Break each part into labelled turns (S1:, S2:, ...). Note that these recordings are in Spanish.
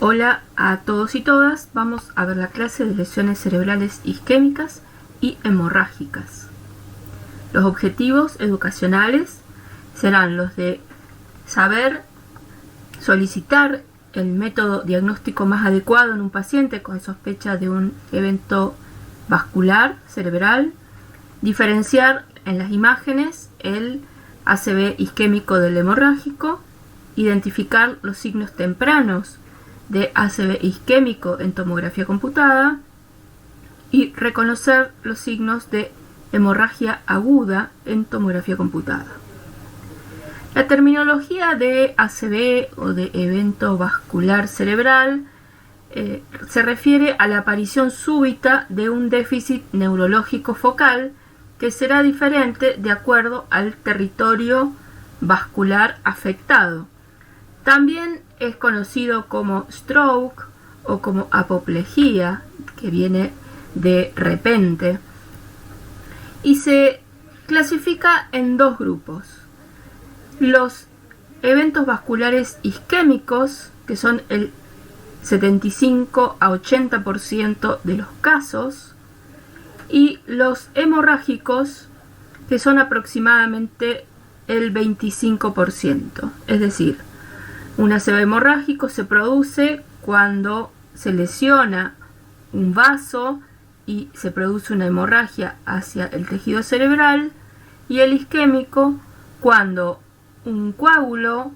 S1: Hola a todos y todas, vamos a ver la clase de lesiones cerebrales isquémicas y hemorrágicas. Los objetivos educacionales serán los de saber solicitar el método diagnóstico más adecuado en un paciente con sospecha de un evento vascular cerebral, diferenciar en las imágenes el ACV isquémico del hemorrágico, identificar los signos tempranos de ACV isquémico en tomografía computada y reconocer los signos de hemorragia aguda en tomografía computada. La terminología de ACV o de evento vascular cerebral se refiere a la aparición súbita de un déficit neurológico focal que será diferente de acuerdo al territorio vascular afectado. También es conocido como stroke o como apoplejía, que viene de repente, y se clasifica en dos grupos. Los eventos vasculares isquémicos, que son el 75 a 80% de los casos, y los hemorrágicos, que son aproximadamente el 25%. Es decir, un ACV hemorrágico se produce cuando se lesiona un vaso y se produce una hemorragia hacia el tejido cerebral, y el isquémico cuando un coágulo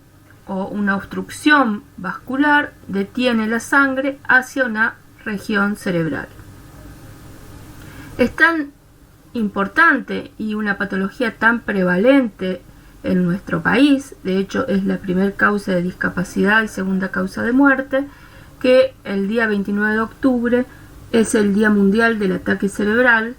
S1: o una obstrucción vascular detiene la sangre hacia una región cerebral. Es tan importante y una patología tan prevalente en nuestro país, de hecho es la primera causa de discapacidad y segunda causa de muerte, que el día 29 de octubre es el Día Mundial del Ataque Cerebral,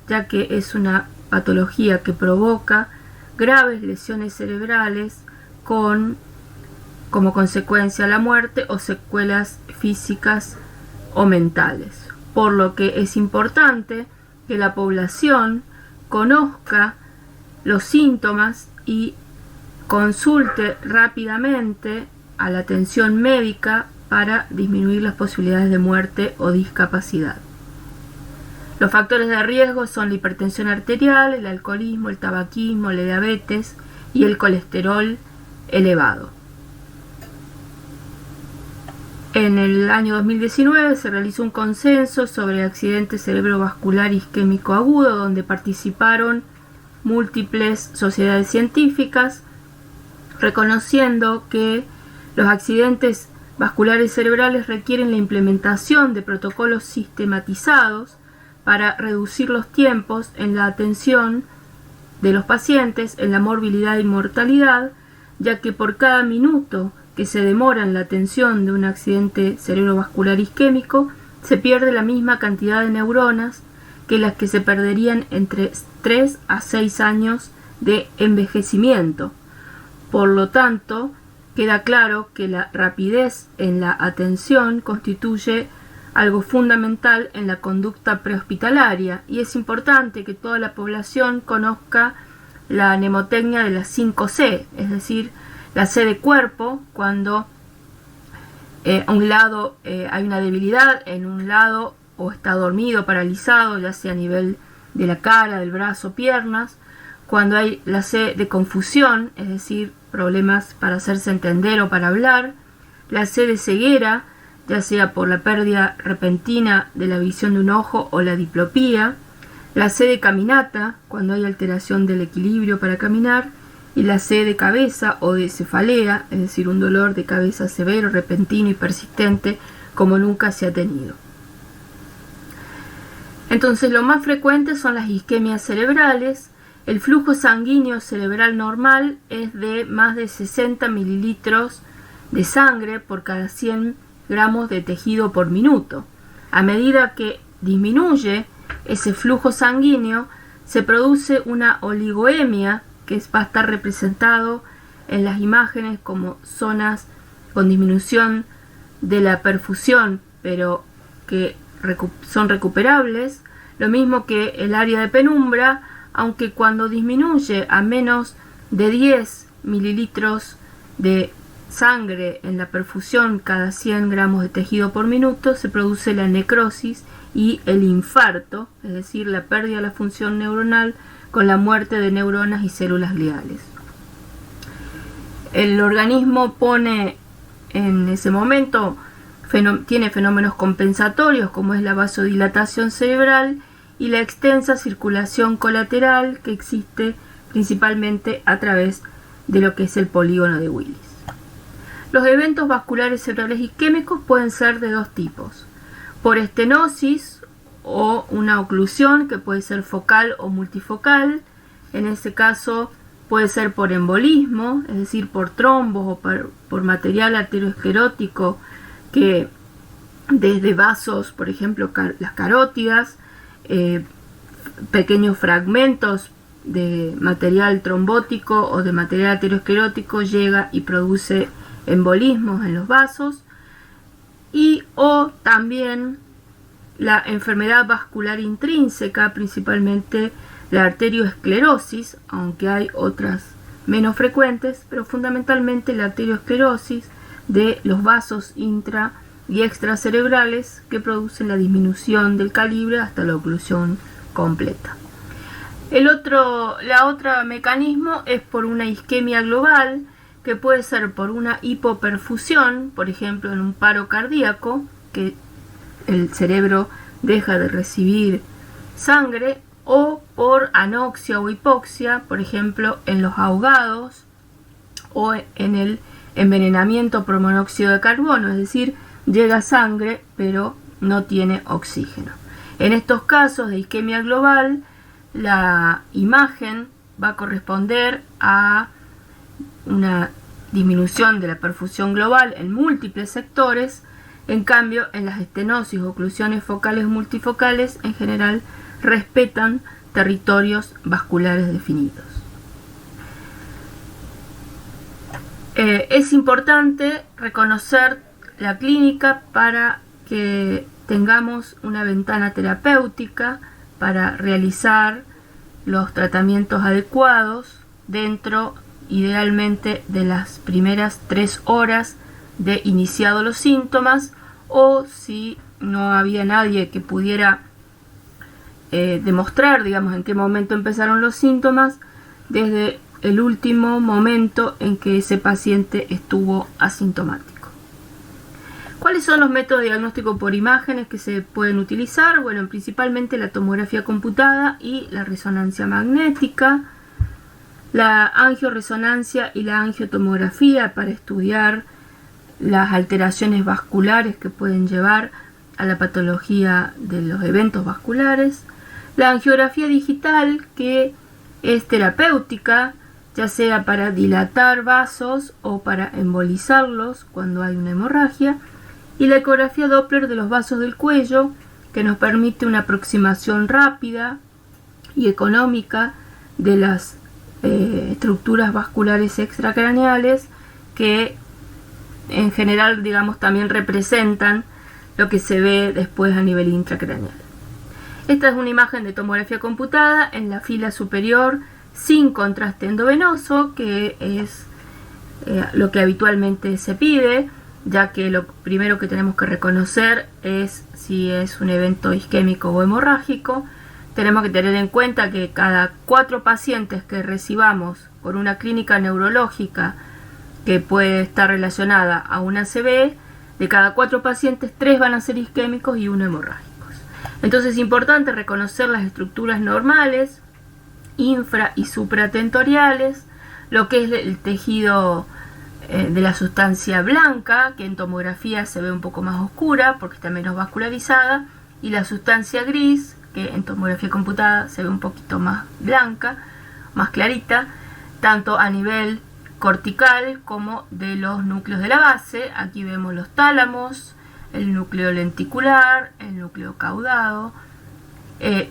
S1: ya que es una patología que provoca graves lesiones cerebrales como consecuencia la muerte o secuelas físicas o mentales, por lo que es importante que la población conozca los síntomas y consulte rápidamente a la atención médica para disminuir las posibilidades de muerte o discapacidad. Los factores de riesgo son la hipertensión arterial, el alcoholismo, el tabaquismo, la diabetes y el colesterol elevado. En el año 2019 se realizó un consenso sobre accidente cerebrovascular isquémico agudo, donde participaron múltiples sociedades científicas, reconociendo que los accidentes vasculares cerebrales requieren la implementación de protocolos sistematizados para reducir los tiempos en la atención de los pacientes, en la morbilidad y mortalidad, ya que por cada minuto que se demora en la atención de un accidente cerebrovascular isquémico, se pierde la misma cantidad de neuronas que las que se perderían entre 3 a 6 años de envejecimiento. Por lo tanto, queda claro que la rapidez en la atención constituye algo fundamental en la conducta prehospitalaria, y es importante que toda la población conozca la mnemotecnia de las 5 C, es decir, la C de cuerpo, cuando a un lado hay una debilidad, en un lado o está dormido, paralizado, ya sea a nivel de la cara, del brazo, piernas. Cuando hay la C de confusión, es decir, problemas para hacerse entender o para hablar. La C de ceguera, ya sea por la pérdida repentina de la visión de un ojo o la diplopía. La C de caminata, cuando hay alteración del equilibrio para caminar. Y la C de cabeza o de cefalea, es decir, un dolor de cabeza severo, repentino y persistente como nunca se ha tenido. Entonces, lo más frecuente son las isquemias cerebrales. El flujo sanguíneo cerebral normal es de más de 60 mililitros de sangre por cada 100 gramos de tejido por minuto. A medida que disminuye ese flujo sanguíneo, se produce una oligoemia, que va a estar representado en las imágenes como zonas con disminución de la perfusión, pero que son recuperables, lo mismo que el área de penumbra, aunque cuando disminuye a menos de 10 mililitros de sangre en la perfusión cada 100 gramos de tejido por minuto, se produce la necrosis y el infarto, es decir, la pérdida de la función neuronal con la muerte de neuronas y células gliales. El organismo pone en ese momento, tiene fenómenos compensatorios como es la vasodilatación cerebral y la extensa circulación colateral que existe principalmente a través de lo que es el polígono de Willis. Los eventos vasculares cerebrales isquémicos pueden ser de dos tipos: por estenosis o una oclusión que puede ser focal o multifocal. En ese caso puede ser por embolismo, es decir, por trombos o por material arteriosclerótico que desde vasos, por ejemplo, las carótidas, pequeños fragmentos de material trombótico o de material arteriosclerótico llega y produce embolismos en los vasos, y o también la enfermedad vascular intrínseca, principalmente la arterioesclerosis, aunque hay otras menos frecuentes, pero fundamentalmente la arterioesclerosis de los vasos intra y extracerebrales que producen la disminución del calibre hasta la oclusión completa. La otra mecanismo es por una isquemia global, que puede ser por una hipoperfusión, por ejemplo en un paro cardíaco, que el cerebro deja de recibir sangre, o por anoxia o hipoxia, por ejemplo en los ahogados o en el envenenamiento por monóxido de carbono, es decir, llega sangre pero no tiene oxígeno. En estos casos de isquemia global, la imagen va a corresponder a una disminución de la perfusión global en múltiples sectores. En cambio, en las estenosis o oclusiones focales multifocales, en general respetan territorios vasculares definidos. Es importante reconocer la clínica para que tengamos una ventana terapéutica para realizar los tratamientos adecuados dentro, idealmente, de las primeras 3 horas de iniciados los síntomas, o si no había nadie que pudiera demostrar, digamos, en qué momento empezaron los síntomas, desde el último momento en que ese paciente estuvo asintomático. ¿Cuáles son los métodos de diagnóstico por imágenes que se pueden utilizar? Bueno, principalmente la tomografía computada y la resonancia magnética, la angioresonancia y la angiotomografía para estudiar las alteraciones vasculares que pueden llevar a la patología de los eventos vasculares, la angiografía digital, que es terapéutica, ya sea para dilatar vasos o para embolizarlos cuando hay una hemorragia, y la ecografía Doppler de los vasos del cuello, que nos permite una aproximación rápida y económica de las estructuras vasculares extracraneales, que en general, digamos, también representan lo que se ve después a nivel intracraneal. Esta es una imagen de tomografía computada en la fila superior sin contraste endovenoso, que es lo que habitualmente se pide, ya que lo primero que tenemos que reconocer es si es un evento isquémico o hemorrágico. Tenemos que tener en cuenta que cada 4 pacientes que recibamos por una clínica neurológica que puede estar relacionada a una ACV, de cada 4 pacientes, 3 van a ser isquémicos y 1 hemorrágicos. Entonces es importante reconocer las estructuras normales, infra y supratentoriales, lo que es el tejido de la sustancia blanca, que en tomografía se ve un poco más oscura porque está menos vascularizada, y la sustancia gris, que en tomografía computada se ve un poquito más blanca, más clarita, tanto a nivel cortical como de los núcleos de la base. Aquí vemos los tálamos, el núcleo lenticular, el núcleo caudado.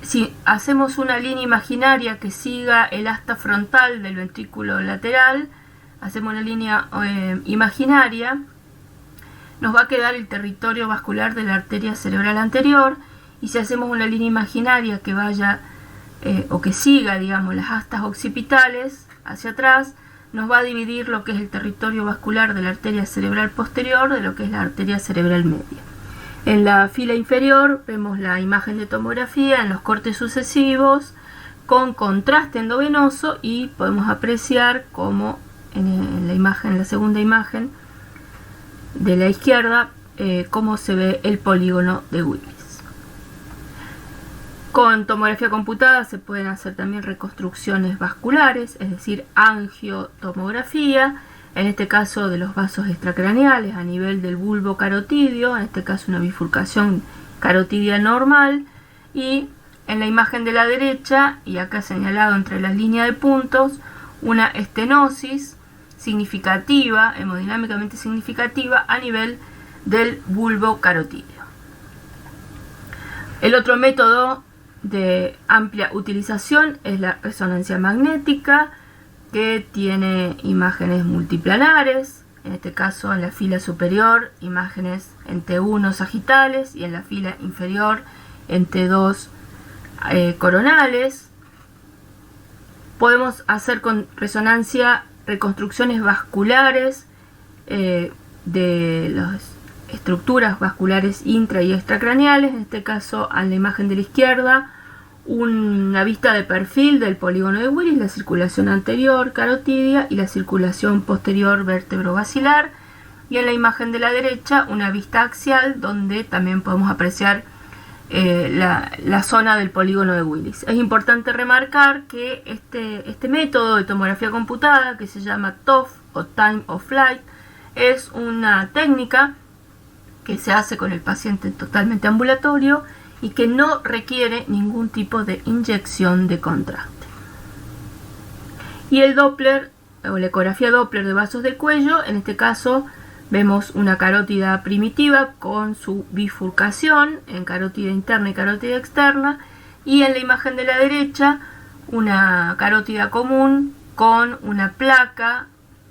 S1: Si hacemos una línea imaginaria que siga el asta frontal del ventrículo lateral, hacemos una línea imaginaria, nos va a quedar el territorio vascular de la arteria cerebral anterior, y si hacemos una línea imaginaria que vaya o que siga, digamos, las astas occipitales hacia atrás, nos va a dividir lo que es el territorio vascular de la arteria cerebral posterior de lo que es la arteria cerebral media. En la fila inferior vemos la imagen de tomografía en los cortes sucesivos con contraste endovenoso y podemos apreciar cómo en la imagen, la segunda imagen de la izquierda, cómo se ve el polígono de Willis. Con tomografía computada se pueden hacer también reconstrucciones vasculares, es decir, angiotomografía, en este caso de los vasos extracraneales a nivel del bulbo carotidio, en este caso una bifurcación carotidia normal, y en la imagen de la derecha, y acá señalado entre las líneas de puntos, una estenosis significativa, hemodinámicamente significativa, a nivel del bulbo carotidio. El otro método de amplia utilización es la resonancia magnética, que tiene imágenes multiplanares, en este caso en la fila superior imágenes en T1 sagitales y en la fila inferior en T2 coronales. Podemos hacer con resonancia reconstrucciones vasculares de las estructuras vasculares intra y extracraneales, en este caso en la imagen de la izquierda una vista de perfil del polígono de Willis, la circulación anterior carotidia y la circulación posterior vértebro-basilar, y en la imagen de la derecha una vista axial donde también podemos apreciar la zona del polígono de Willis. Es importante remarcar que este método de tomografía computada, que se llama TOF o Time of Flight, es una técnica que se hace con el paciente totalmente ambulatorio y que no requiere ningún tipo de inyección de contraste. Y el Doppler o la ecografía Doppler de vasos del cuello, en este caso vemos una carótida primitiva con su bifurcación en carótida interna y carótida externa, y en la imagen de la derecha una carótida común con una placa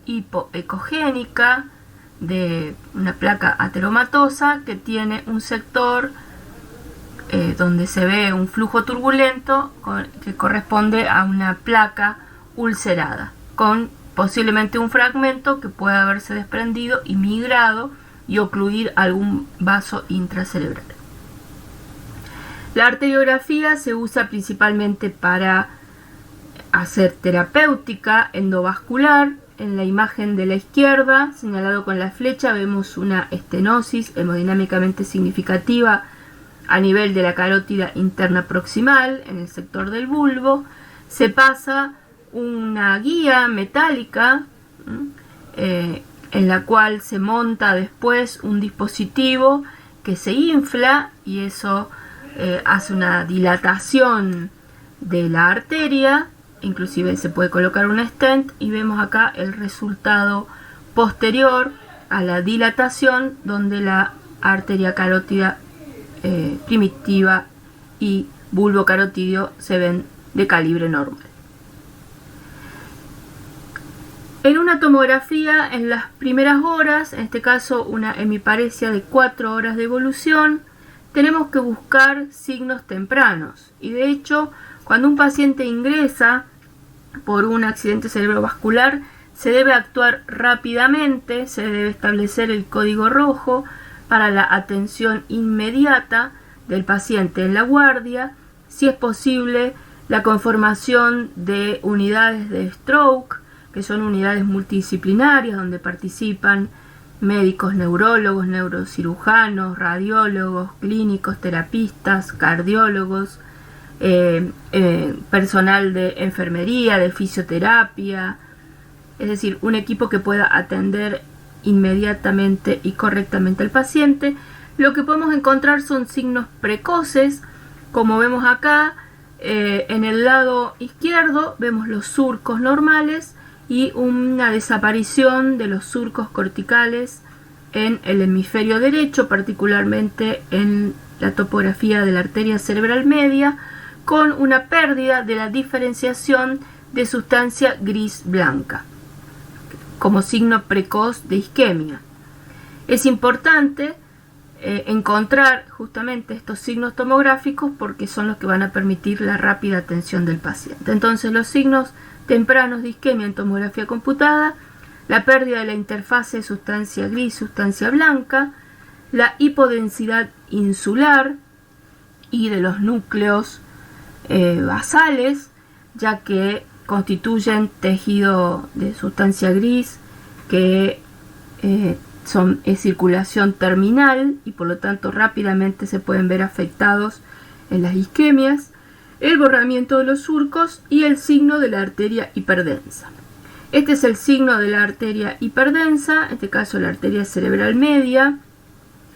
S1: hipoecogénica de una placa ateromatosa que tiene un sector donde se ve un flujo turbulento que corresponde a una placa ulcerada, con posiblemente un fragmento que puede haberse desprendido y migrado y ocluir algún vaso intracerebral. La arteriografía se usa principalmente para hacer terapéutica endovascular. En la imagen de la izquierda, señalado con la flecha, vemos una estenosis hemodinámicamente significativa a nivel de la carótida interna proximal, en el sector del bulbo. Se pasa una guía metálica en la cual se monta después un dispositivo que se infla y eso hace una dilatación de la arteria. Inclusive se puede colocar un stent y vemos acá el resultado posterior a la dilatación, donde la arteria carótida primitiva y bulbo carotidio se ven de calibre normal. En una tomografía en las primeras horas, en este caso una hemiparesia de 4 horas de evolución, tenemos que buscar signos tempranos, y de hecho cuando un paciente ingresa por un accidente cerebrovascular se debe actuar rápidamente, se debe establecer el código rojo para la atención inmediata del paciente en la guardia, si es posible la conformación de unidades de stroke, que son unidades multidisciplinarias donde participan médicos, neurólogos, neurocirujanos, radiólogos, clínicos, terapistas, cardiólogos, personal de enfermería, de fisioterapia, es decir, un equipo que pueda atender inmediatamente y correctamente al paciente. Lo que podemos encontrar son signos precoces, como vemos acá, en el lado izquierdo vemos los surcos normales y una desaparición de los surcos corticales en el hemisferio derecho, particularmente en la topografía de la arteria cerebral media, con una pérdida de la diferenciación de sustancia gris blanca como signo precoz de isquemia. Es importante encontrar justamente estos signos tomográficos porque son los que van a permitir la rápida atención del paciente. Entonces los signos tempranos de isquemia en tomografía computada, la pérdida de la interfase sustancia gris-sustancia blanca, la hipodensidad insular y de los núcleos basales, ya que constituyen tejido de sustancia gris que es circulación terminal y por lo tanto rápidamente se pueden ver afectados en las isquemias, el borramiento de los surcos y el signo de la arteria hiperdensa. Este es el signo de la arteria hiperdensa, en este caso la arteria cerebral media.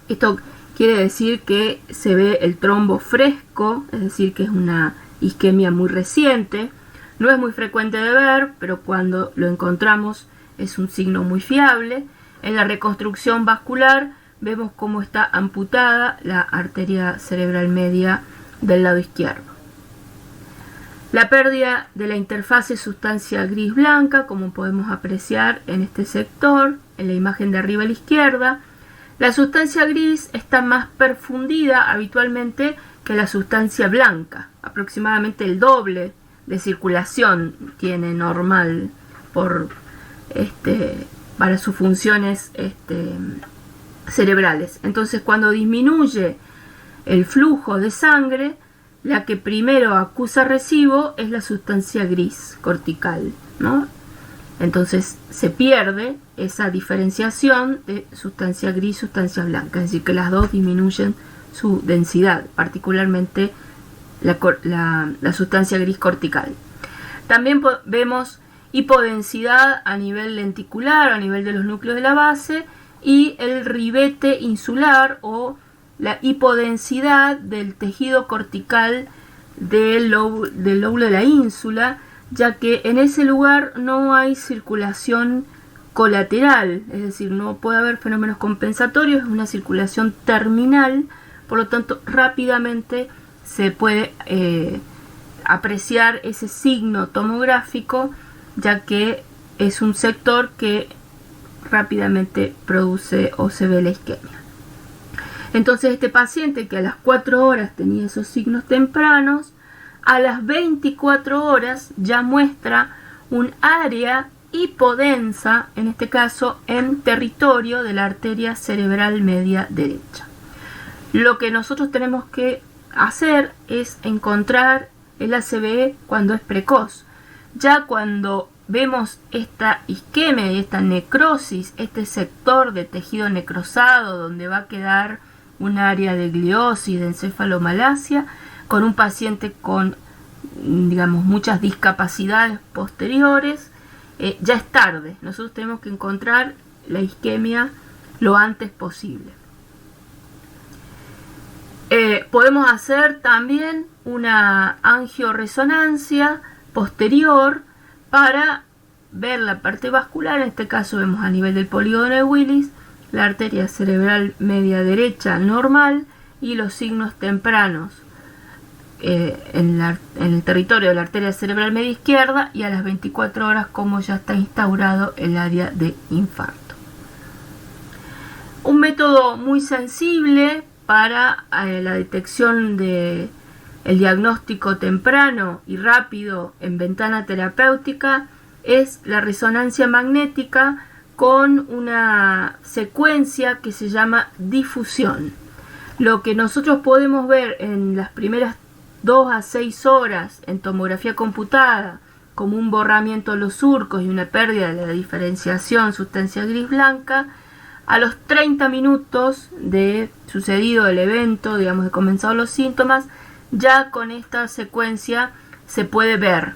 S1: Esto quiere decir que se ve el trombo fresco, es decir, que es una isquemia muy reciente. No es muy frecuente de ver, pero cuando lo encontramos es un signo muy fiable. En la reconstrucción vascular vemos cómo está amputada la arteria cerebral media del lado izquierdo. La pérdida de la interfase sustancia gris-blanca, como podemos apreciar en este sector, en la imagen de arriba a la izquierda. La sustancia gris está más perfundida habitualmente que la sustancia blanca, aproximadamente el doble de circulación tiene normal para sus funciones cerebrales. Entonces, cuando disminuye el flujo de sangre, la que primero acusa recibo es la sustancia gris cortical, ¿no? Entonces se pierde esa diferenciación de sustancia gris, sustancia blanca, es decir, que las dos disminuyen su densidad, particularmente la sustancia gris cortical. También vemos hipodensidad a nivel lenticular, a nivel de los núcleos de la base, y el ribete insular o la hipodensidad del tejido cortical del lóbulo de la ínsula, ya que en ese lugar no hay circulación colateral, es decir, no puede haber fenómenos compensatorios, es una circulación terminal, por lo tanto rápidamente se puede apreciar ese signo tomográfico, ya que es un sector que rápidamente produce o se ve la isquemia. Entonces este paciente que a las 4 horas tenía esos signos tempranos, a las 24 horas ya muestra un área hipodensa, en este caso en territorio de la arteria cerebral media derecha. Lo que nosotros tenemos que hacer es encontrar el ACVE cuando es precoz. Ya cuando vemos esta isquemia y esta necrosis, este sector de tejido necrosado donde va a quedar un área de gliosis, de encefalomalacia, con un paciente con, digamos, muchas discapacidades posteriores, ya es tarde. Nosotros tenemos que encontrar la isquemia lo antes posible. Podemos hacer también una angioresonancia posterior para ver la parte vascular. En este caso vemos a nivel del polígono de Willis la arteria cerebral media derecha normal y los signos tempranos en el territorio de la arteria cerebral media izquierda, y a las 24 horas como ya está instaurado el área de infarto. Un método muy sensible para la detección de el diagnóstico temprano y rápido en ventana terapéutica es la resonancia magnética con una secuencia que se llama difusión. Lo que nosotros podemos ver en las primeras 2 a 6 horas en tomografía computada como un borramiento de los surcos y una pérdida de la diferenciación sustancia gris-blanca, a los 30 minutos de sucedido el evento, digamos, de comenzado los síntomas, ya con esta secuencia se puede ver.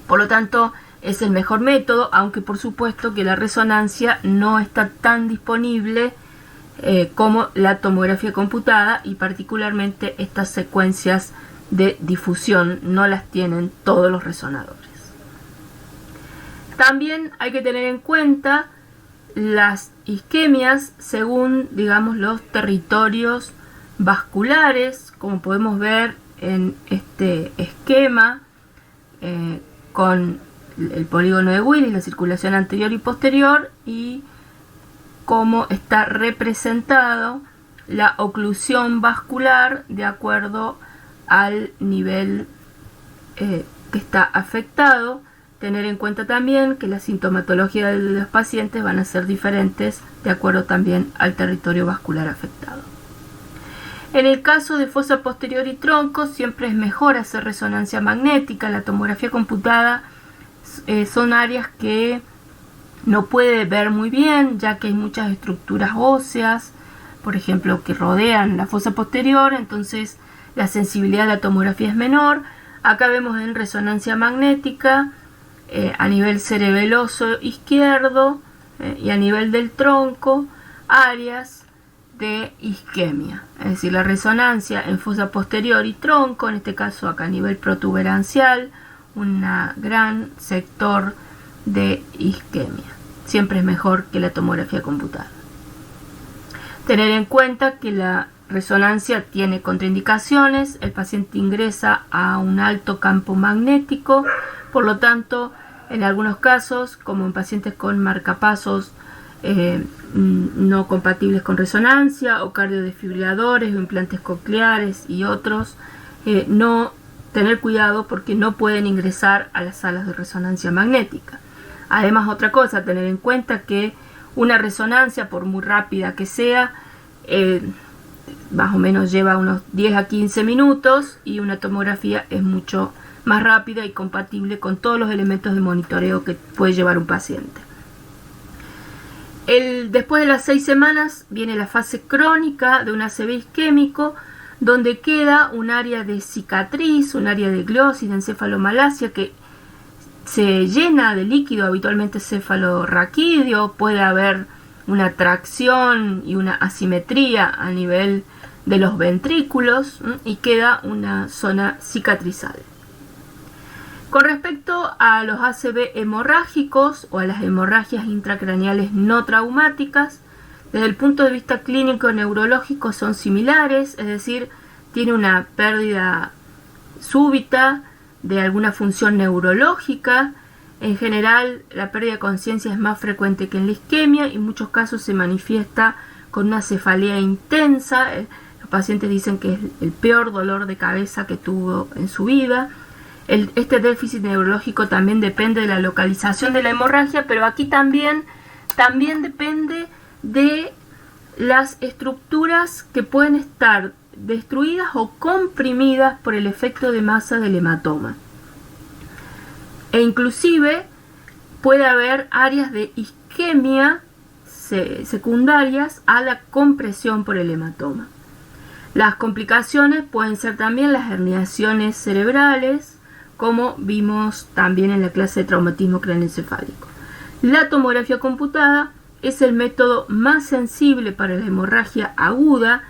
S1: Por lo tanto, es el mejor método, aunque por supuesto que la resonancia no está tan disponible como la tomografía computada, y particularmente estas secuencias de difusión no las tienen todos los resonadores. También hay que tener en cuenta las isquemias según, digamos, los territorios vasculares, como podemos ver en este esquema con el polígono de Willis, la circulación anterior y posterior, y cómo está representado la oclusión vascular de acuerdo al nivel que está afectado, tener en cuenta también que la sintomatología de los pacientes van a ser diferentes de acuerdo también al territorio vascular afectado. En el caso de fosa posterior y tronco, siempre es mejor hacer resonancia magnética. La tomografía computada son áreas que no puede ver muy bien, ya que hay muchas estructuras óseas, por ejemplo, que rodean la fosa posterior, entonces la sensibilidad de la tomografía es menor. Acá vemos en resonancia magnética a nivel cerebeloso izquierdo y a nivel del tronco áreas de isquemia, es decir, la resonancia en fosa posterior y tronco, en este caso acá a nivel protuberancial, un gran sector de isquemia. Siempre es mejor que la tomografía computada. Tener en cuenta que la resonancia tiene contraindicaciones, el paciente ingresa a un alto campo magnético, por lo tanto, en algunos casos, como en pacientes con marcapasos no compatibles con resonancia o cardiodesfibriladores o implantes cocleares y otros, no tener cuidado porque no pueden ingresar a las salas de resonancia magnética. Además, otra cosa, tener en cuenta que una resonancia, por muy rápida que sea, más o menos lleva unos 10 a 15 minutos y una tomografía es mucho más rápida y compatible con todos los elementos de monitoreo que puede llevar un paciente. Después de las 6 semanas viene la fase crónica de un ACV isquémico, donde queda un área de cicatriz, un área de gliosis, de encefalomalacia, que se llena de líquido, habitualmente cefalorraquídeo. Puede haber una tracción y una asimetría a nivel de los ventrículos y queda una zona cicatrizal. Con respecto a los ACV hemorrágicos o a las hemorragias intracraneales no traumáticas, desde el punto de vista clínico neurológico son similares, es decir, tiene una pérdida súbita de alguna función neurológica. En general, la pérdida de conciencia es más frecuente que en la isquemia y en muchos casos se manifiesta con una cefalea intensa. Los pacientes dicen que es el peor dolor de cabeza que tuvo en su vida. Este déficit neurológico también depende de la localización de la hemorragia, pero aquí también depende de las estructuras que pueden estar destruidas o comprimidas por el efecto de masa del hematoma. E inclusive puede haber áreas de isquemia secundarias a la compresión por el hematoma. Las complicaciones pueden ser también las herniaciones cerebrales, como vimos también en la clase de traumatismo craneoencefálico. La tomografía computada es el método más sensible para la hemorragia aguda,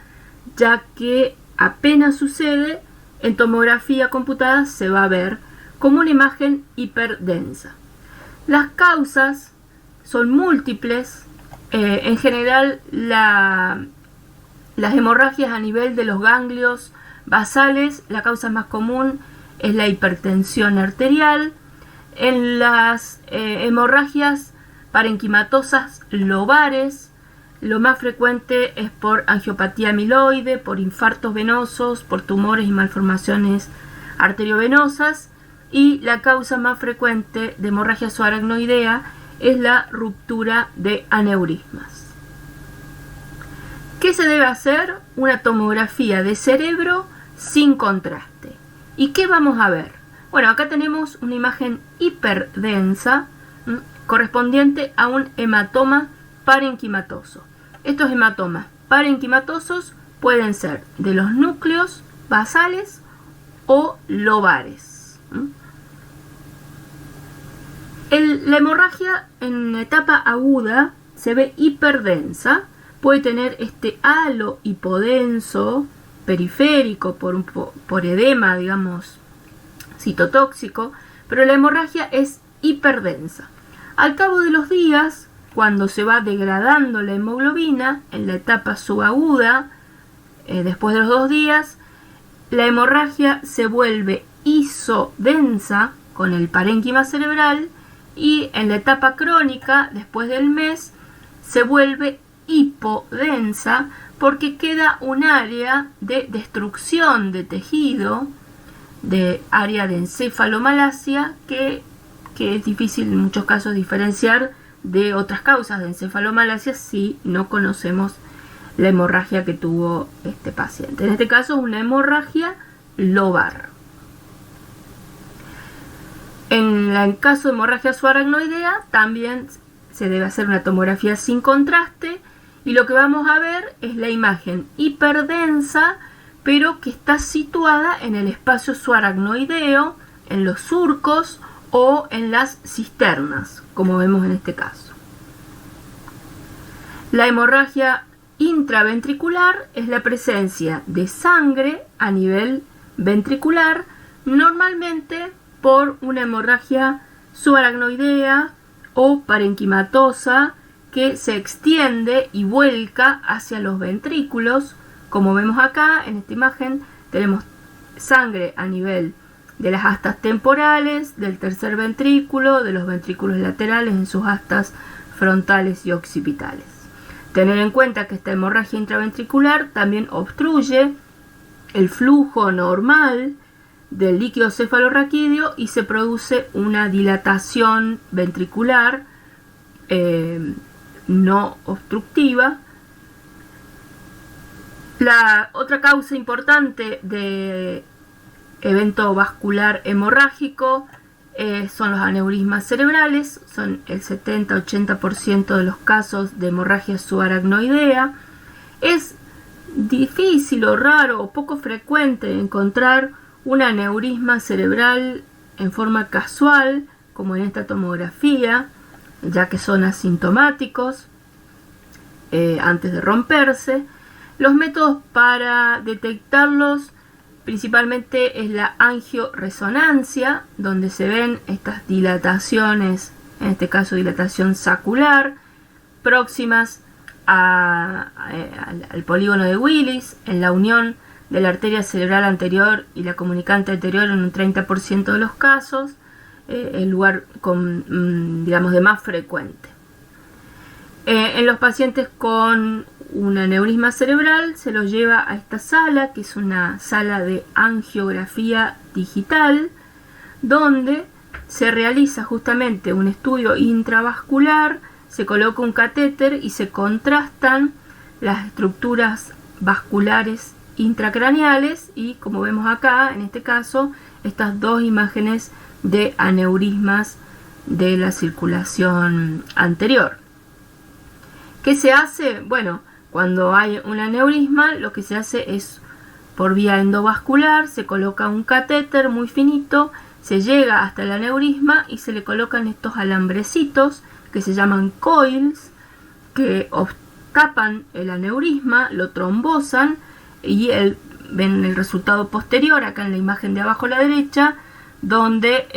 S1: ya que apenas sucede, en tomografía computada se va a ver como una imagen hiperdensa. Las causas son múltiples. En general, las hemorragias a nivel de los ganglios basales, la causa más común es la hipertensión arterial. En las hemorragias parenquimatosas lobares, lo más frecuente es por angiopatía amiloide, por infartos venosos, por tumores y malformaciones arteriovenosas, y la causa más frecuente de hemorragia subaracnoidea es la ruptura de aneurismas. ¿Qué se debe hacer? Una tomografía de cerebro sin contraste. ¿Y qué vamos a ver? Bueno, acá tenemos una imagen hiperdensa correspondiente a un hematoma parenquimatoso. Estos hematomas parenquimatosos pueden ser de los núcleos basales o lobares. La hemorragia en etapa aguda se ve hiperdensa, puede tener este halo hipodenso periférico por edema, digamos, citotóxico, pero la hemorragia es hiperdensa. Al cabo de los días, cuando se va degradando la hemoglobina en la etapa subaguda, después de los 2 días, la hemorragia se vuelve isodensa con el parénquima cerebral, y en la etapa crónica, después del mes, se vuelve hipodensa porque queda un área de destrucción de tejido, de área de encefalomalacia, que que es difícil en muchos casos diferenciar de otras causas de encefalomalacia si no conocemos la hemorragia que tuvo este paciente. En este caso, una hemorragia lobar. En el caso de hemorragia subaracnoidea, también se debe hacer una tomografía sin contraste y lo que vamos a ver es la imagen hiperdensa, pero que está situada en el espacio subaracnoideo, en los surcos o en las cisternas, como vemos en este caso. La hemorragia intraventricular es la presencia de sangre a nivel ventricular, normalmente por una hemorragia subaracnoidea o parenquimatosa que se extiende y vuelca hacia los ventrículos. Como vemos acá en esta imagen, tenemos sangre a nivel de las astas temporales, del tercer ventrículo, de los ventrículos laterales en sus astas frontales y occipitales. Tener en cuenta que esta hemorragia intraventricular también obstruye el flujo normal del líquido cefalorraquídeo y se produce una dilatación ventricular no obstructiva. La otra causa importante de evento vascular hemorrágico son los aneurismas cerebrales, son el 70-80% de los casos de hemorragia subaracnoidea. Es difícil o raro o poco frecuente encontrar un aneurisma cerebral en forma casual, como en esta tomografía, ya que son asintomáticos antes de romperse. Los métodos para detectarlos principalmente es la angioresonancia, donde se ven estas dilataciones, en este caso dilatación sacular, próximas al polígono de Willis, en la unión de la arteria cerebral anterior y la comunicante anterior en un 30% de los casos, el lugar digamos de más frecuente. En los pacientes con un aneurisma cerebral se los lleva a esta sala, que es una sala de angiografía digital, donde se realiza justamente un estudio intravascular, se coloca un catéter y se contrastan las estructuras vasculares intracraneales y, como vemos acá, en este caso, estas dos imágenes de aneurismas de la circulación anterior. ¿Qué se hace? Bueno, cuando hay un aneurisma, lo que se hace es, por vía endovascular, se coloca un catéter muy finito, se llega hasta el aneurisma y se le colocan estos alambrecitos que se llaman coils, que tapan el aneurisma, lo trombosan y ven el resultado posterior acá en la imagen de abajo a la derecha, donde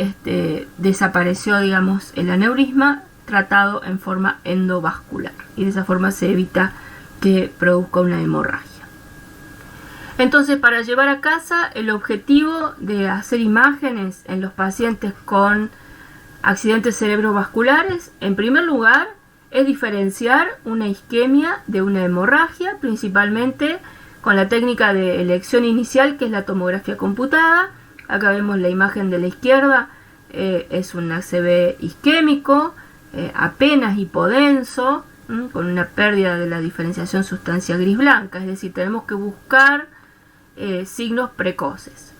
S1: desapareció, digamos, el aneurisma tratado en forma endovascular, y de esa forma se evita que produzca una hemorragia. Entonces, para llevar a casa, el objetivo de hacer imágenes en los pacientes con accidentes cerebrovasculares, en primer lugar, es diferenciar una isquemia de una hemorragia, principalmente con la técnica de elección inicial, que es la tomografía computada. Acá vemos la imagen de la izquierda, es un ACV isquémico, apenas hipodenso, con una pérdida de la diferenciación sustancia gris-blanca, es decir, tenemos que buscar signos precoces.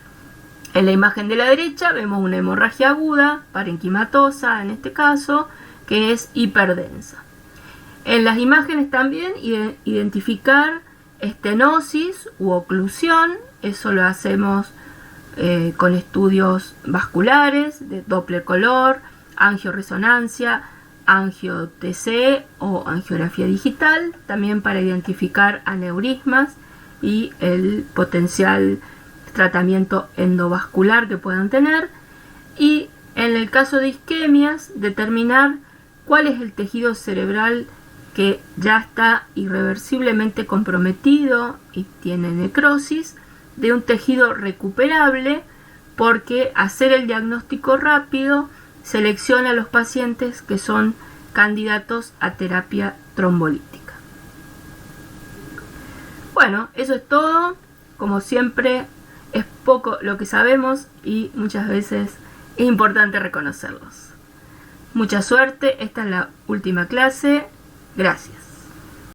S1: En la imagen de la derecha vemos una hemorragia aguda, parenquimatosa en este caso, que es hiperdensa. En las imágenes también identificar estenosis u oclusión, eso lo hacemos con estudios vasculares de Doppler color, angioresonancia, angio-TC o angiografía digital, también para identificar aneurismas y el potencial tratamiento endovascular que puedan tener, y en el caso de isquemias determinar cuál es el tejido cerebral que ya está irreversiblemente comprometido y tiene necrosis, de un tejido recuperable, porque hacer el diagnóstico rápido selecciona a los pacientes que son candidatos a terapia trombolítica. Bueno, eso es todo. Como siempre, es poco lo que sabemos y muchas veces es importante reconocerlos. Mucha suerte, esta es la última clase. Gracias.